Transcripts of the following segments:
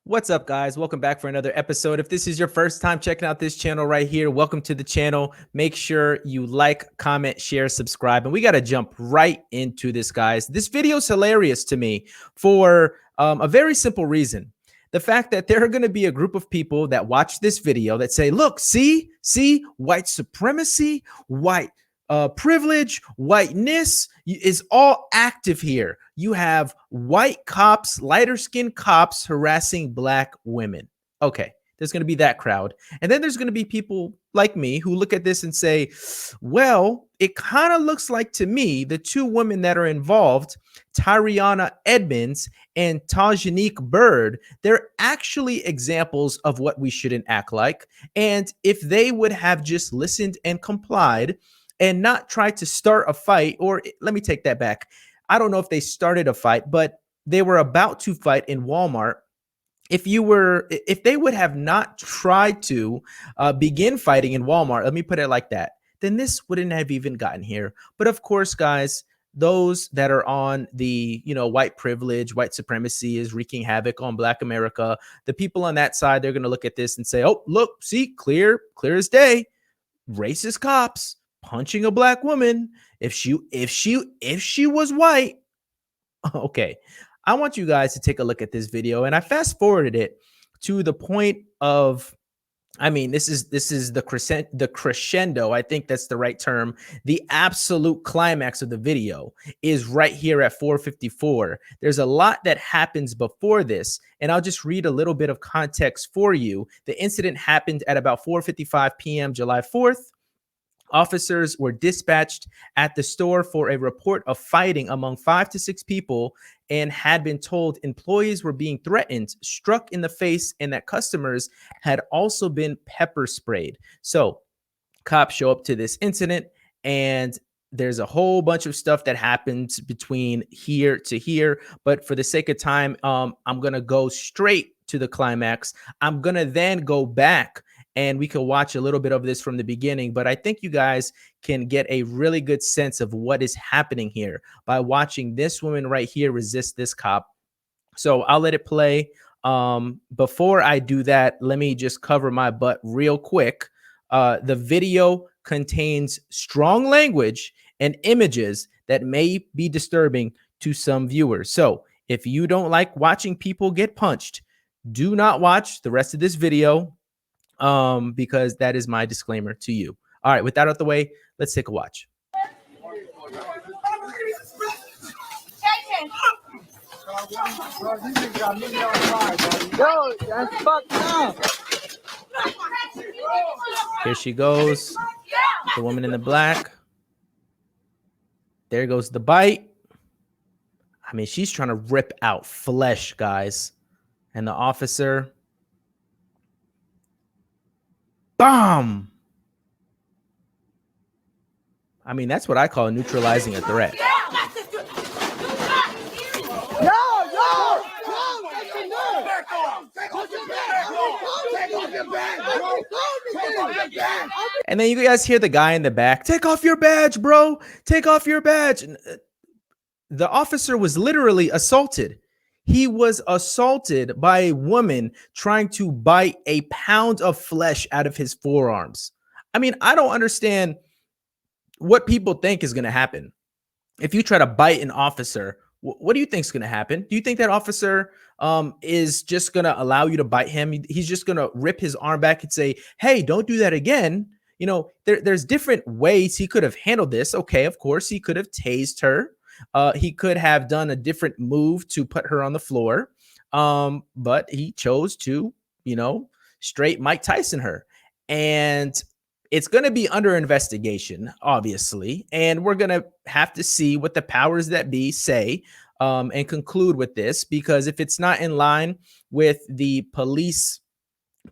What's up, guys? Welcome back for another episode. If this is your first time checking out this channel right here, welcome to the channel. Make sure you like, comment, share, subscribe, and we got to jump right into this, guys. This video is hilarious to me for a very simple reason. The fact that there are going to be a group of people that watch this video that say, look, see, white supremacy, white privilege, whiteness is all active here. You have white cops, lighter skinned cops harassing black women. Okay, there's going to be that crowd. And then there's going to be people like me who look at this and say, well, it kind of looks like to me the two women that are involved, Tyriana Edmonds and Tajanique Byrd, they're actually examples of what we shouldn't act like. And if they would have just listened and complied and not tried to start a fight, or let me take that back. I don't know if they started a fight, but they were about to fight in Walmart. If they would have not tried to begin fighting in Walmart, let me put it like that, then this wouldn't have even gotten here. But of course, guys, those that are on the, white privilege, white supremacy is wreaking havoc on Black America. The people on that side, they're going to look at this and say, oh, look, see, clear as day, racist cops punching a black woman. If she was white. Okay, I want you guys to take a look at this video, and I fast forwarded it to the point of, I mean, this is the crescendo. I think that's the right term. The absolute climax of the video is right here at 4:54. There's a lot that happens before this, and I'll just read a little bit of context for you. The incident happened at about 4:55 p.m. July 4th. Officers were dispatched at the store for a report of fighting among 5 to 6 people and had been told employees were being threatened, struck in the face, and that customers had also been pepper sprayed. So cops show up to this incident, and there's a whole bunch of stuff that happens between here to here. But for the sake of time, I'm going to go straight to the climax. I'm going to then go back and we could watch a little bit of this from the beginning, but I think you guys can get a really good sense of what is happening here by watching this woman right here resist this cop. So I'll let it play. Before I do that, let me just cover my butt real quick. The video contains strong language and images that may be disturbing to some viewers. So if you don't like watching people get punched, do not watch the rest of this video. Because that is my disclaimer to you. All right, with that out the way, let's take a watch. Here she goes, the woman in the black. There goes the bite. I mean, she's trying to rip out flesh, guys. And the officer, bomb. I mean, that's what I call neutralizing a threat. And then you guys hear the guy in the back, take off your badge, bro. Take off your badge. The officer was literally assaulted. He was assaulted by a woman trying to bite a pound of flesh out of his forearms. I mean, I don't understand what people think is going to happen. If you try to bite an officer, what do you think is going to happen? Do you think that officer is just going to allow you to bite him? He's just going to rip his arm back and say, hey, don't do that again. There's different ways he could have handled this. Okay, of course, he could have tased her. He could have done a different move to put her on the floor. But he chose to, straight Mike Tyson her. And it's going to be under investigation, obviously. And we're going to have to see what the powers that be say and conclude with this. Because if it's not in line with the police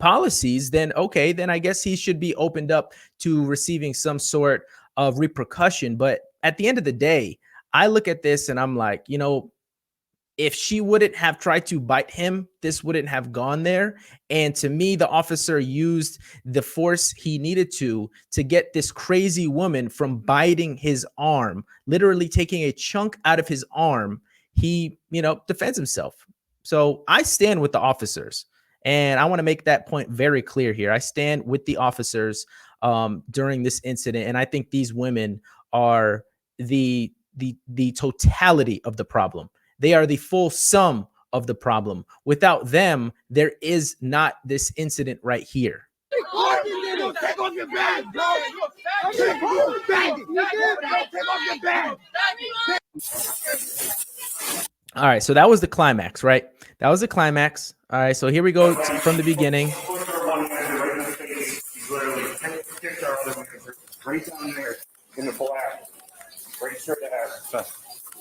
policies, then okay, then I guess he should be opened up to receiving some sort of repercussion. But at the end of the day, I look at this and I'm like, if she wouldn't have tried to bite him, this wouldn't have gone there. And to me, the officer used the force he needed to get this crazy woman from biting his arm, literally taking a chunk out of his arm. He, defends himself. So I stand with the officers, and I want to make that point very clear here. I stand with the officers during this incident, and I think these women are the totality of the problem. They are the full sum of the problem. Without them, there is not this incident right here. Take off your bag, bro. Take off your bag. All right, so that was the climax, right? That was the climax. All right, so here we go from the beginning. Right down there in the black. Right straight ahead.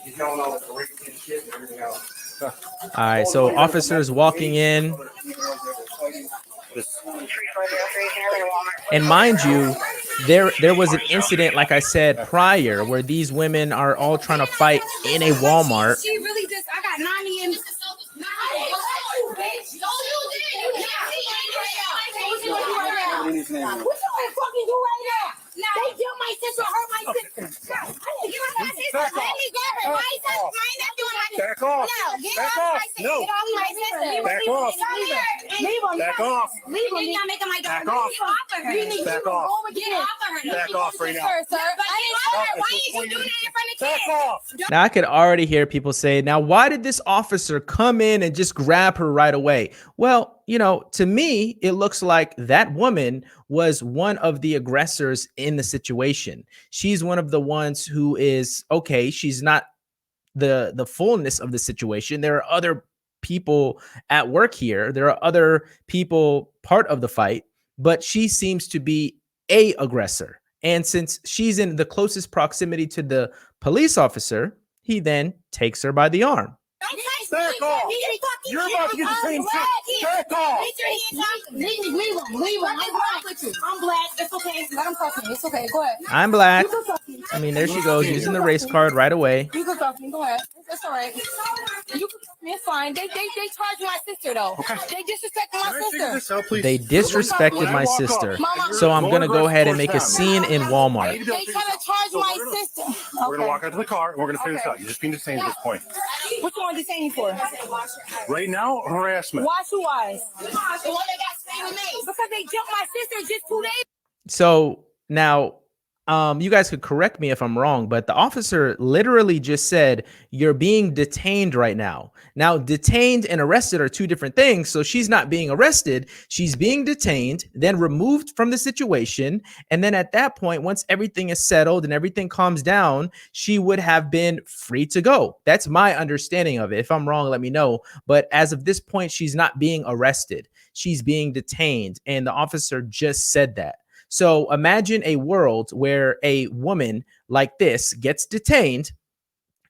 He's yelling all the great shit and everything else. All right, so officers walking in. And mind you, there was an incident, like I said prior, where these women are all trying to fight in a Walmart. She really just, I got 90 in. They killed my sister, hurt my sister. Let me grab her. My nephew and my sister. Back off. No, get Back off off. my sister. No. Get off my sister. Back off. Leave him. Back off. Leave him. You're not making my daughter. Back off. Get off of her. Back off. Get off of her. Back off right now. Sir, why did you do that in front of kids? Back off. Now I could already hear people say, now, why did this officer come in and just grab her right away? Well, you know, to me, it looks like that woman was one of the aggressors in the situation. She's one of the ones who is, okay, she's not the fullness of the situation. There are other people at work here. There are other people part of the fight, but she seems to be a aggressor. And since she's in the closest proximity to the police officer, he then takes her by the arm. Back off. You're about to get the same shit. Back off. Leave him. I'm black. It's okay. Let him talk to me. It's okay. Go ahead. I'm black. I mean, there she goes using the race card right away. You can talk to me. Go ahead. It's all right. You can talk to me. It's fine. They charged my sister though. Okay. They disrespected my sister. They disrespected my sister. So I'm gonna go ahead and make a scene in Walmart. They try to charge my sister. We're gonna walk out to the car and we're gonna figure this out. You're just being detained at this point. What you want to detain me for? Right now, harassment. Wash your eyes. The one that got stayed with me. Because they jumped my sister just 2 days. So now, you guys could correct me if I'm wrong, but the officer literally just said, you're being detained right now. Now, detained and arrested are two different things. So she's not being arrested. She's being detained, then removed from the situation. And then at that point, once everything is settled and everything calms down, she would have been free to go. That's my understanding of it. If I'm wrong, let me know. But as of this point, she's not being arrested. She's being detained. And the officer just said that. So imagine a world where a woman like this gets detained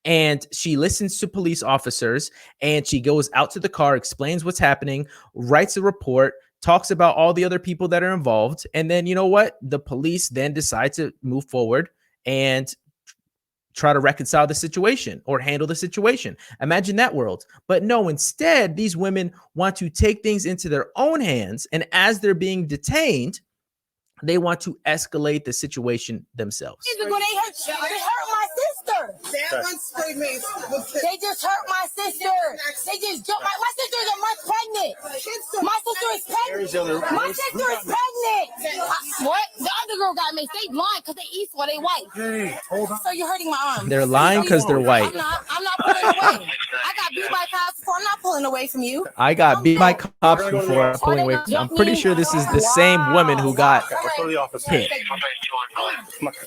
and she listens to police officers and she goes out to the car, explains what's happening, writes a report, talks about all the other people that are involved. And then, you know what? The police then decide to move forward and try to reconcile the situation or handle the situation. Imagine that world. But no, instead, these women want to take things into their own hands. And as they're being detained, they want to escalate the situation themselves. They hurt my sister. That one sprayed me. They just hurt my sister. They just jumped my sister is a month pregnant. My sister is pregnant. My sister is pregnant. What? The other girl got me. They blind because they east or they white. Hey, hold on. So you're hurting my arm. They're lying because they're white. I'm not pulling away. I got beat by cops before. I'm not pulling away from you. I got beat by cops before pulling away. I'm pretty sure this is the same woman who got Go to the office. hit. Come on. If it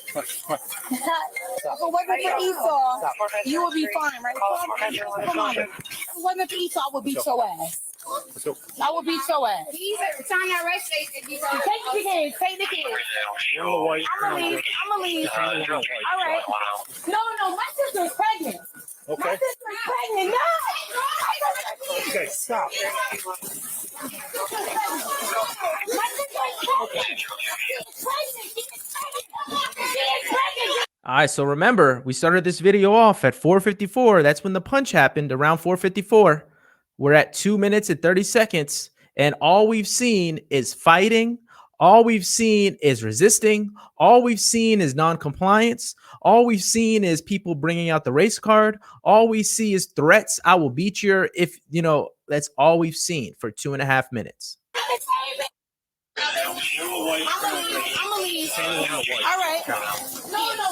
wasn't for Esau, you would be fine, right? Come on. If it wasn't for Esau, I would beat your ass. Let's go. I would beat your ass. Sign that race station. Take the kids. Take the kids. You're the white. I'm gonna leave. All right. No. My sister's pregnant. Okay. My sister's pregnant. No. Okay, stop. My sister's pregnant. She's pregnant. All right, so remember, we started this video off at 4:54. That's when the punch happened, around 4:54. We're at 2 minutes and 30 seconds, and all we've seen is fighting. All we've seen is resisting. All we've seen is non-compliance. All we've seen is people bringing out the race card. All we see is threats. I will beat you if, That's all we've seen for 2.5 minutes. I'm gonna leave. All right. No,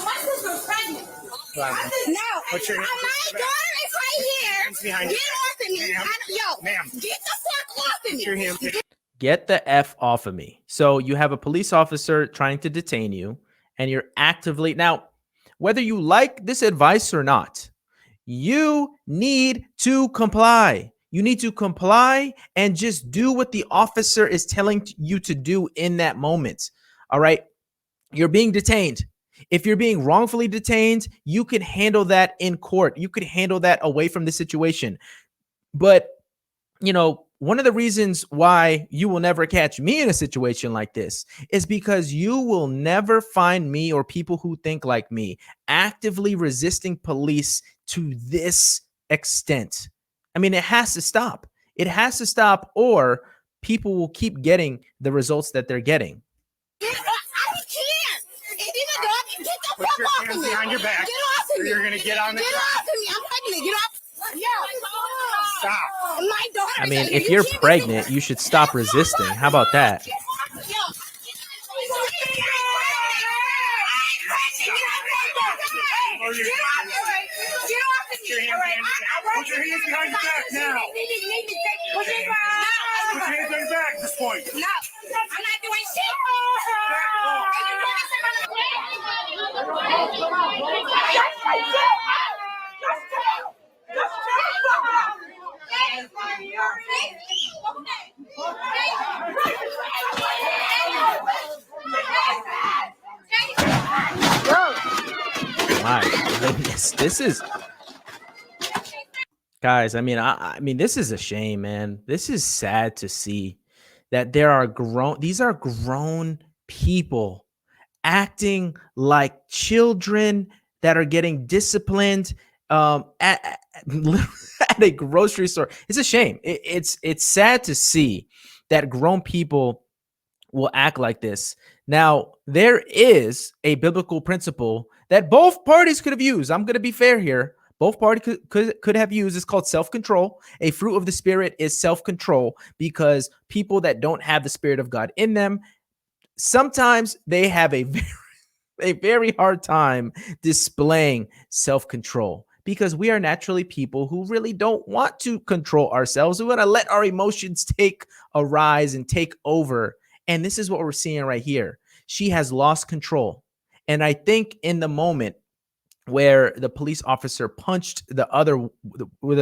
my sister's pregnant. No, my daughter is right here. Get off of me. Yo, ma'am. Get the fuck off of me. Get the F off of me. So you have a police officer trying to detain you, and you're actively now, whether you like this advice or not, you need to comply. You need to comply and just do what the officer is telling you to do in that moment. All right. You're being detained. If you're being wrongfully detained, you can handle that in court. You could handle that away from the situation. But, you know, one of the reasons why you will never catch me in a situation like this is because you will never find me or people who think like me actively resisting police to this extent. I mean, it has to stop. It has to stop, or people will keep getting the results that they're getting. I don't care. Get the fuck off of me. Behind your back. Get off of me. You're gonna get on the. Get off of me. I'm pregnant. Get off. Yo. Stop. My daughter. I mean, if you're pregnant, you should stop resisting. How about that? Put your hands behind your back now. Put your hands on your back at this point. No, I'm not doing shit. My goodness, this is, guys. I mean, this is a shame, man. This is sad to see that there are these are grown people acting like children that are getting disciplined at a grocery store. It's a shame. It's sad to see that grown people will act like this. Now, there is a biblical principle that both parties could have used. I'm going to be fair here. Both parties could have used. It's called self-control. A fruit of the Spirit is self-control, because people that don't have the Spirit of God in them, sometimes they have a very hard time displaying self-control, because we are naturally people who really don't want to control ourselves. We want to let our emotions take a rise and take over. And this is what we're seeing right here. She has lost control. And I think in the moment where the police officer punched the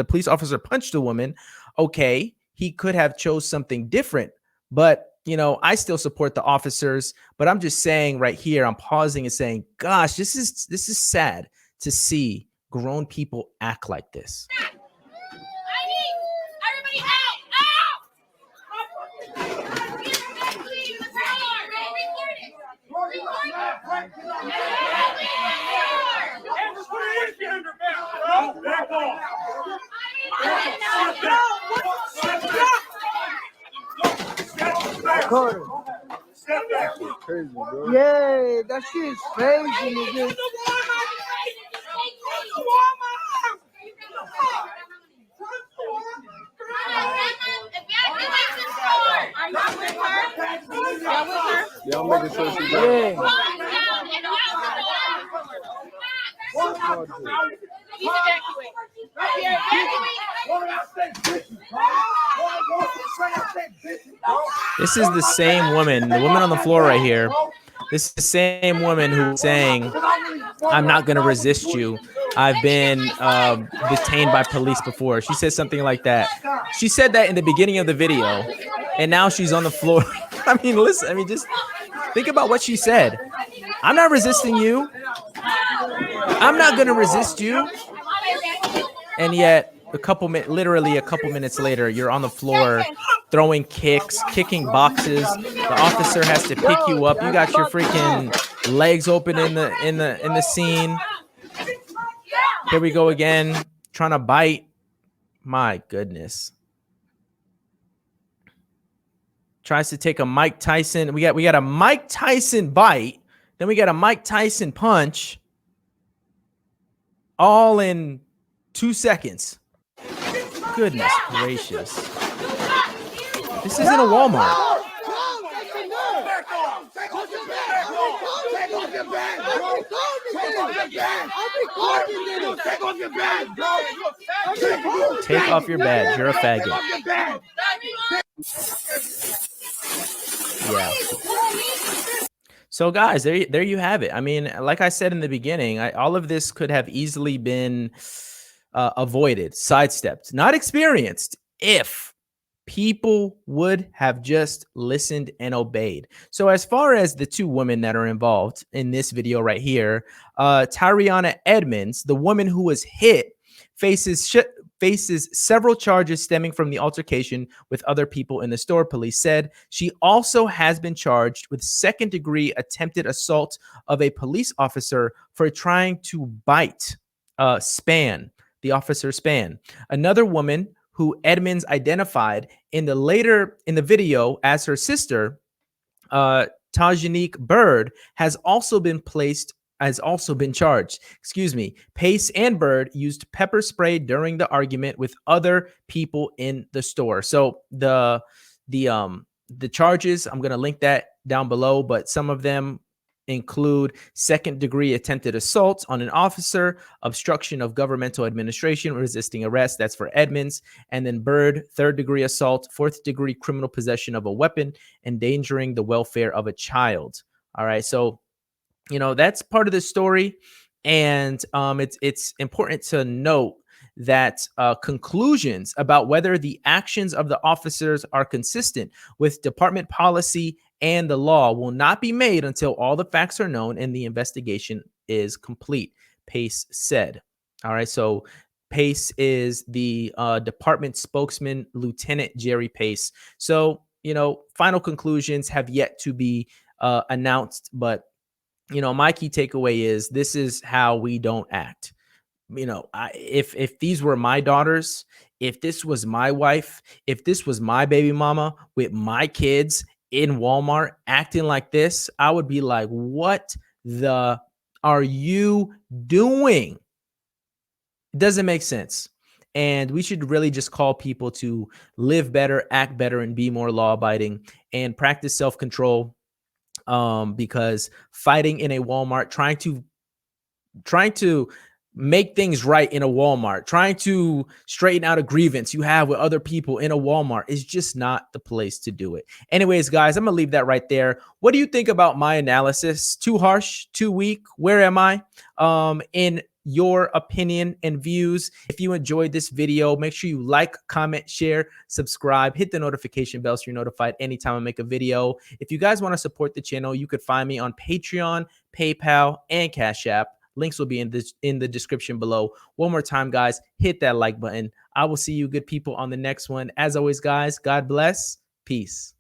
police officer punched the woman, okay, he could have chose something different. But, you know, I still support the officers. But I'm just saying right here, I'm pausing and saying, gosh, this is sad to see grown people act like this. Everybody Crazy, bro. Yeah, that shit is crazy, nigga. Y'all making sure she's This is the same woman, the woman on the floor right here. This is the same woman who's saying, I'm not going to resist you. I've been detained by police before. She said something like that. She said that in the beginning of the video, and now she's on the floor. I mean, listen, I mean, just think about what she said. I'm not resisting you. I'm not going to resist you. And yet, literally a couple minutes later, you're on the floor throwing kicks, kicking boxes. The officer has to pick you up. You got your freaking legs open in the scene. Here we go again, trying to bite. My goodness. Tries to take a Mike Tyson. We got a Mike Tyson bite. Then we got a Mike Tyson punch. All in 2 seconds. Goodness gracious. This isn't a Walmart. Take off your badge. You're a faggot. Yeah. So guys, there you have it. I mean, like I said in the beginning, all of this could have easily been avoided, sidestepped, not experienced if people would have just listened and obeyed. So as far as the two women that are involved in this video right here, Tyriana Edmonds, the woman who was hit, faces several charges stemming from the altercation with other people in the store, police said. She also has been charged with second-degree attempted assault of a police officer for trying to bite the officer Span. Another woman who Edmonds identified in the video as her sister, Tajanique Byrd, has also been charged. Excuse me. Pace and Byrd used pepper spray during the argument with other people in the store. So the charges, I'm going to link that down below, but some of them include second-degree attempted assault on an officer, obstruction of governmental administration, resisting arrest. That's for Edmonds. And then Byrd, third-degree assault, fourth-degree criminal possession of a weapon, endangering the welfare of a child. All right. So, you know, that's part of the story. And it's important to note that conclusions about whether the actions of the officers are consistent with department policy and the law will not be made until all the facts are known and the investigation is complete, Pace said. All right, so Pace is the department spokesman, Lieutenant Jerry Pace. So, you know, final conclusions have yet to be announced, but, you know, my key takeaway is this is how we don't act. You know, if these were my daughters, if this was my wife, if this was my baby mama with my kids in Walmart acting like this, I would be like, what the are you doing? It doesn't make sense. And we should really just call people to live better, act better, and be more law-abiding and practice self-control, because fighting in a Walmart, trying to make things right in a Walmart, trying to straighten out a grievance you have with other people in a Walmart is just not the place to do it. Anyways, guys, I'm going to leave that right there. What do you think about my analysis? Too harsh, too weak? Where am I? In your opinion and views. If you enjoyed this video, make sure you like, comment, share, subscribe, hit the notification bell so you're notified anytime I make a video. If you guys want to support the channel, you could find me on Patreon, PayPal, and Cash App. Links will be in the description below. One more time, guys, hit that like button. I will see you good people on the next one. As always, guys, God bless. Peace.